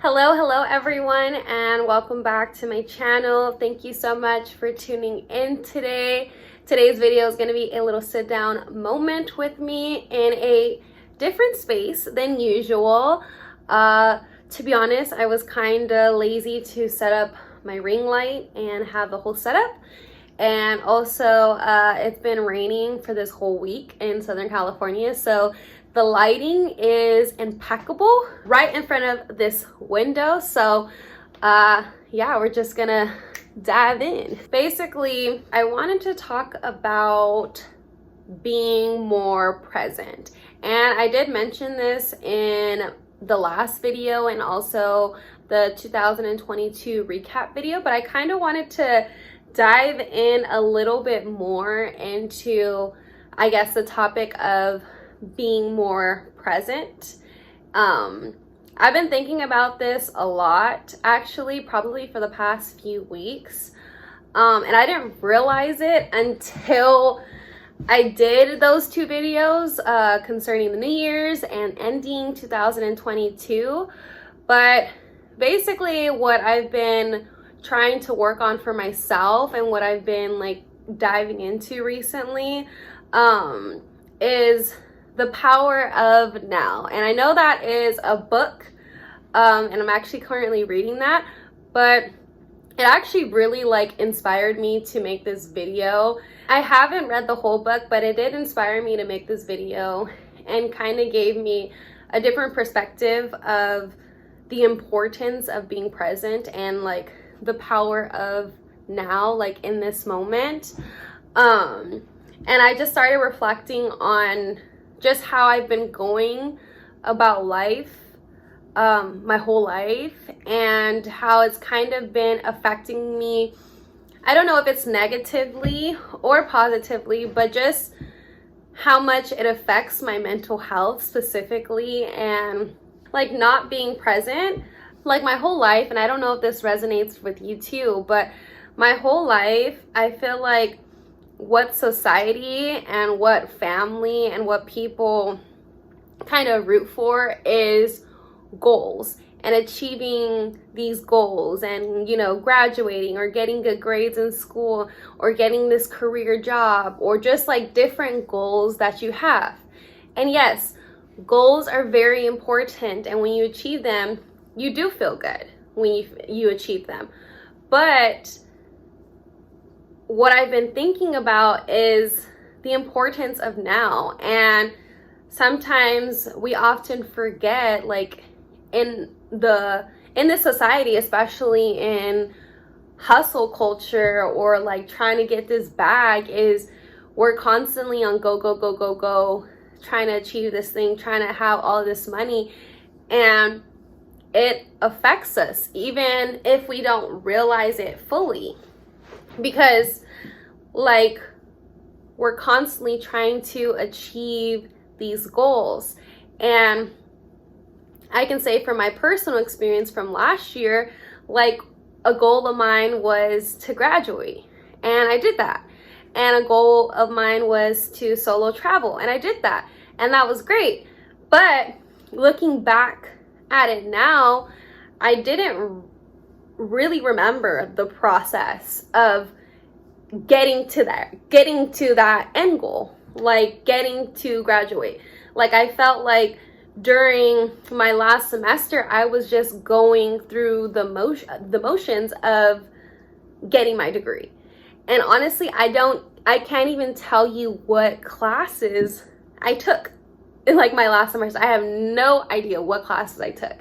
Hello everyone, and welcome back to my channel. Thank you so much for tuning in today. Today's video is going to be a little sit down moment with me in a different space than usual. To be honest, I was kind of lazy to set up my ring light and have the whole setup. And also it's been raining for this whole week in Southern California, so the lighting is impeccable right in front of this window. So yeah, we're just gonna dive in. Basically, I wanted to talk about being more present, and I did mention this in the last video and also the 2022 recap video, but I kind of wanted to dive in a little bit more into, I guess, the topic of being more present. I've been thinking about this a lot, actually, probably for the past few weeks, and I didn't realize it until I did those two videos concerning the New Year's and ending 2022. But basically what I've been trying to work on for myself and what I've been like diving into recently is the power of now. And I know that is a book, and I'm actually currently reading that, but it actually really like inspired me to make this video. I haven't read the whole book, but it did inspire me to make this video and kind of gave me a different perspective of the importance of being present and like the power of now, like in this moment. And I just started reflecting on just how I've been going about life my whole life, and how it's kind of been affecting me. I don't know if it's negatively or positively, but just how much it affects my mental health specifically, and like not being present like my whole life. And I don't know if this resonates with you too, but my whole life I feel like what society and what family and what people kind of root for is goals and achieving these goals, and, you know, graduating or getting good grades in school or getting this career job, or just like different goals that you have. And yes, goals are very important, and when you achieve them, you do feel good when you achieve them. But what I've been thinking about is the importance of now. And sometimes we often forget, like in this society, especially in hustle culture, or like trying to get this bag, is we're constantly on go, trying to achieve this thing, trying to have all this money, and it affects us even if we don't realize it fully, because like we're constantly trying to achieve these goals. And I can say from my personal experience from last year, like a goal of mine was to graduate, and I did that. And a goal of mine was to solo travel, and I did that, and that was great. But looking back at it now, I didn't really remember the process of getting to that end goal, like getting to graduate. Like I felt like during my last semester I was just going through the motions of getting my degree. And honestly, I can't even tell you what classes I took in like my last semester. I have no idea what classes I took.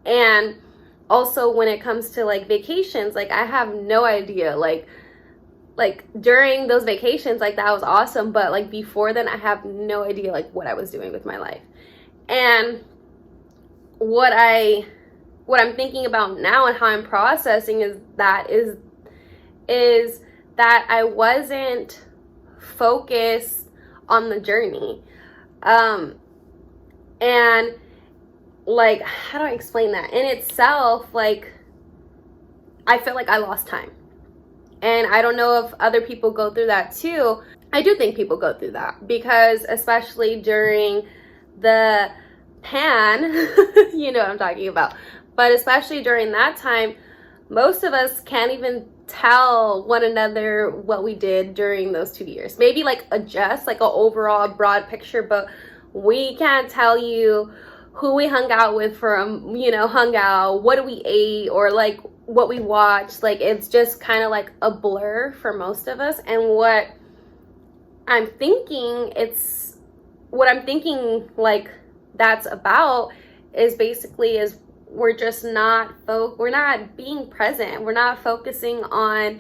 And also when it comes to like vacations, like I have no idea. Like during those vacations, like that was awesome, but like before then I have no idea like what I was doing with my life. And what I'm thinking about now and how I'm processing is that I wasn't focused on the journey. And like, how do I explain that? In itself, like I feel like I lost time. And I don't know if other people go through that too. I do think people go through that, because especially during the you know what I'm talking about. But especially during that time, most of us can't even tell one another what we did during those 2 years. Maybe like adjust like an overall broad picture, but we can't tell you who we hung out with from, hung out, what we ate, or like what we watched. Like it's just kind of like a blur for most of us. And what I'm thinking like that's about is basically is we're just we're not being present. We're not focusing on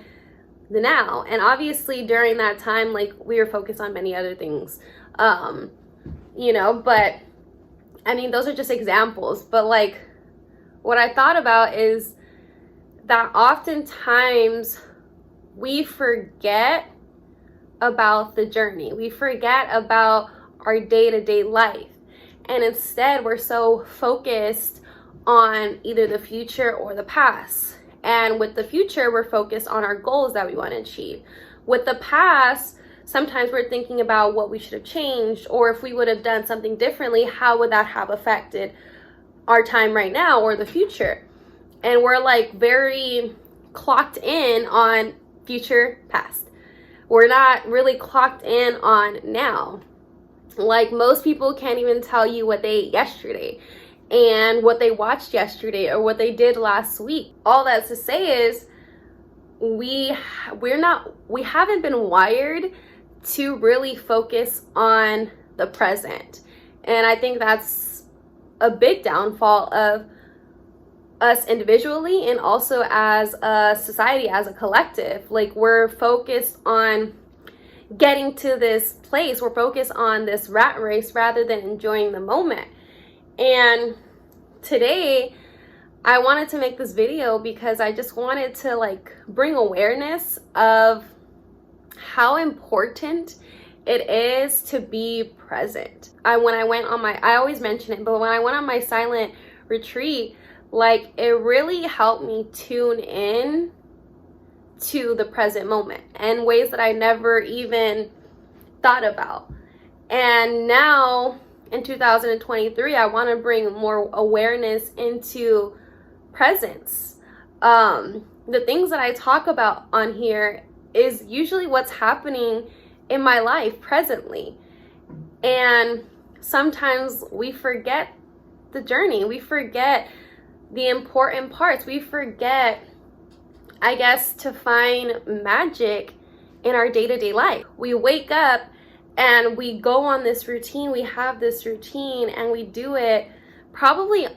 the now. And obviously during that time, like we were focused on many other things, but I mean, those are just examples. But like what I thought about is that oftentimes we forget about the journey. We forget about our day-to-day life. And instead we're so focused on either the future or the past. And with the future, we're focused on our goals that we want to achieve. With the past, sometimes we're thinking about what we should have changed, or if we would have done something differently, how would that have affected our time right now or the future? And we're like very clocked in on future, past. We're not really clocked in on now. Like most people can't even tell you what they ate yesterday and what they watched yesterday or what they did last week. All that's to say is we haven't been wired to really focus on the present. And I think that's a big downfall of us individually and also as a society, as a collective. Like we're focused on getting to this place. We're focused on this rat race rather than enjoying the moment. And today I wanted to make this video because I just wanted to like bring awareness of how important it is to be present. I always mention it, but when I went on my silent retreat, like it really helped me tune in to the present moment in ways that I never even thought about. And now in 2023, I want to bring more awareness into presence. The things that I talk about on here is usually what's happening in my life presently. And sometimes we forget the journey. We forget the important parts. We forget, I guess, to find magic in our day-to-day life. We wake up and we go on this routine. We have this routine and we do it probably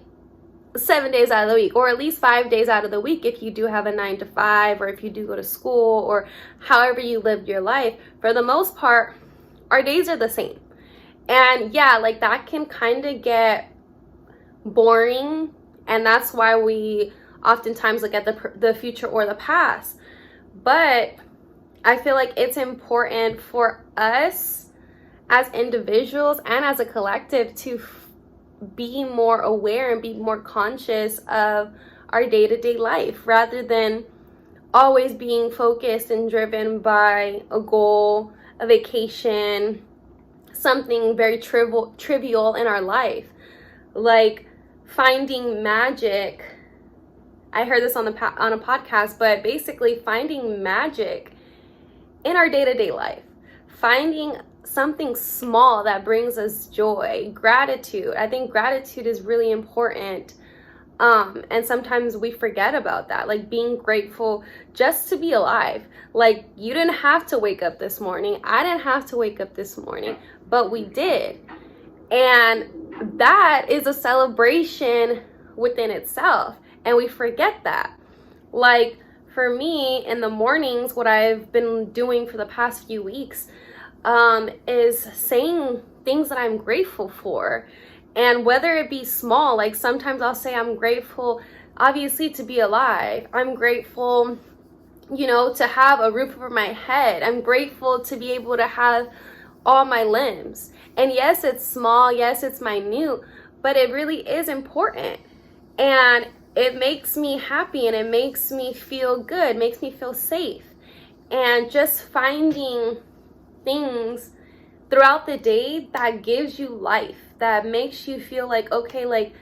7 days out of the week, or at least 5 days out of the week if you do have a 9 to 5, or if you do go to school, or however you lived your life. For the most part, our days are the same. And yeah, like that can kind of get boring, and that's why we oftentimes look at the future or the past. But I feel like it's important for us as individuals and as a collective to be more aware and be more conscious of our day-to-day life rather than always being focused and driven by a goal, a vacation, something very trivial in our life. Like finding magic. I heard this on a podcast, but basically finding magic in our day-to-day life. Finding something small that brings us joy, gratitude. I think gratitude is really important. And sometimes we forget about that, like being grateful just to be alive. Like you didn't have to wake up this morning. I didn't have to wake up this morning, but we did. And that is a celebration within itself. And we forget that. Like for me in the mornings, what I've been doing for the past few weeks is saying things that I'm grateful for. And whether it be small, like sometimes I'll say I'm grateful, obviously, to be alive. I'm grateful, to have a roof over my head. I'm grateful to be able to have all my limbs. And yes, it's small. Yes, it's minute, but it really is important. And it makes me happy and it makes me feel good, makes me feel safe. And just finding things throughout the day that gives you life, that makes you feel like, okay, like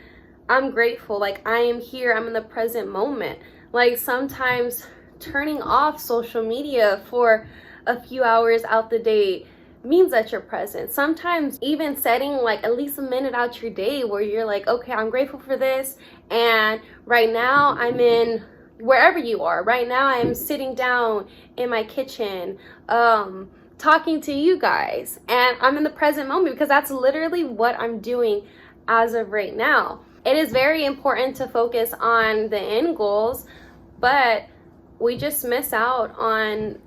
I'm grateful, like I am here, I'm in the present moment. Like sometimes turning off social media for a few hours out the day means that you're present. Sometimes even setting like at least a minute out your day where you're like, okay, I'm grateful for this, and right now I'm in, wherever you are right now, I'm sitting down in my kitchen talking to you guys, and I'm in the present moment because that's literally what I'm doing as of right now. It is very important to focus on the end goals, but we just miss out on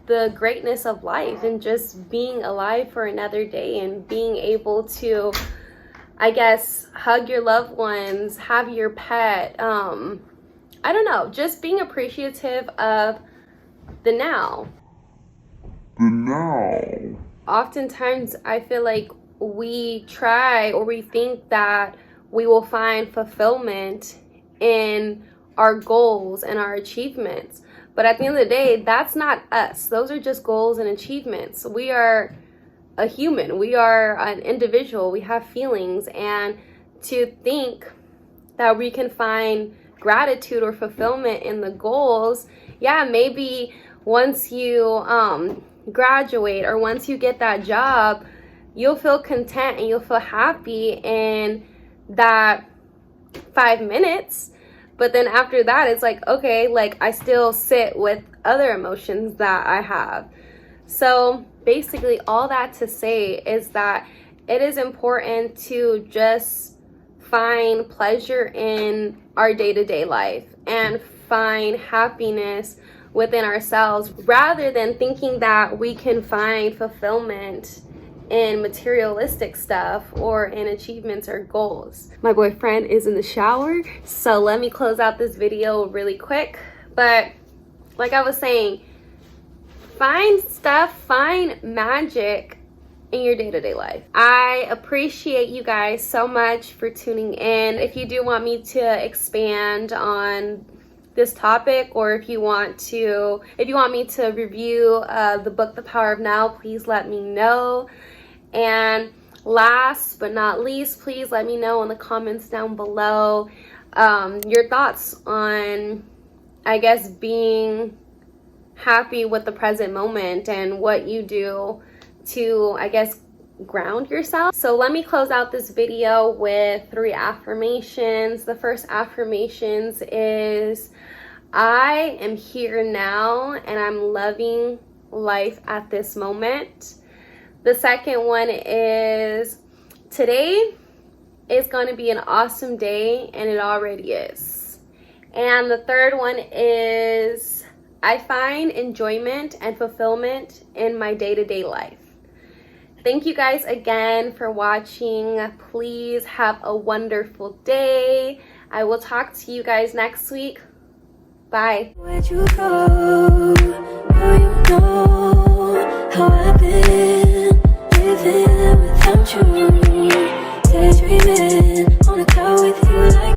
the greatness of life and just being alive for another day and being able to, I guess, hug your loved ones, have your pet, I don't know, just being appreciative of the now. Oftentimes I feel like we try, or we think that we will find fulfillment in our goals and our achievements. But at the end of the day, that's not us. Those are just goals and achievements. We are a human. We are an individual. We have feelings. And to think that we can find gratitude or fulfillment in the goals, yeah, maybe once you graduate or once you get that job, you'll feel content and you'll feel happy in that 5 minutes. But then after that, it's like, okay, like I still sit with other emotions that I have. So basically all that to say is that it is important to just find pleasure in our day-to-day life and find happiness within ourselves, rather than thinking that we can find fulfillment in materialistic stuff or in achievements or goals. My boyfriend is in the shower, so let me close out this video really quick. But like I was saying, find stuff, find magic in your day-to-day life. I appreciate you guys so much for tuning in. If you do want me to expand on this topic, or if you want me to review the book The Power of Now, please let me know. And last but not least, please let me know in the comments down below your thoughts on, I guess, being happy with the present moment and what you do to, I guess, ground yourself. So let me close out this video with 3 affirmations. The first affirmations is, I am here now and I'm loving life at this moment. The second one is, today is going to be an awesome day and it already is. And the third one is, I find enjoyment and fulfillment in my day-to-day life. Thank you guys again for watching. Please have a wonderful day. I will talk to you guys next week. Bye. Where'd you go? Oh, you know.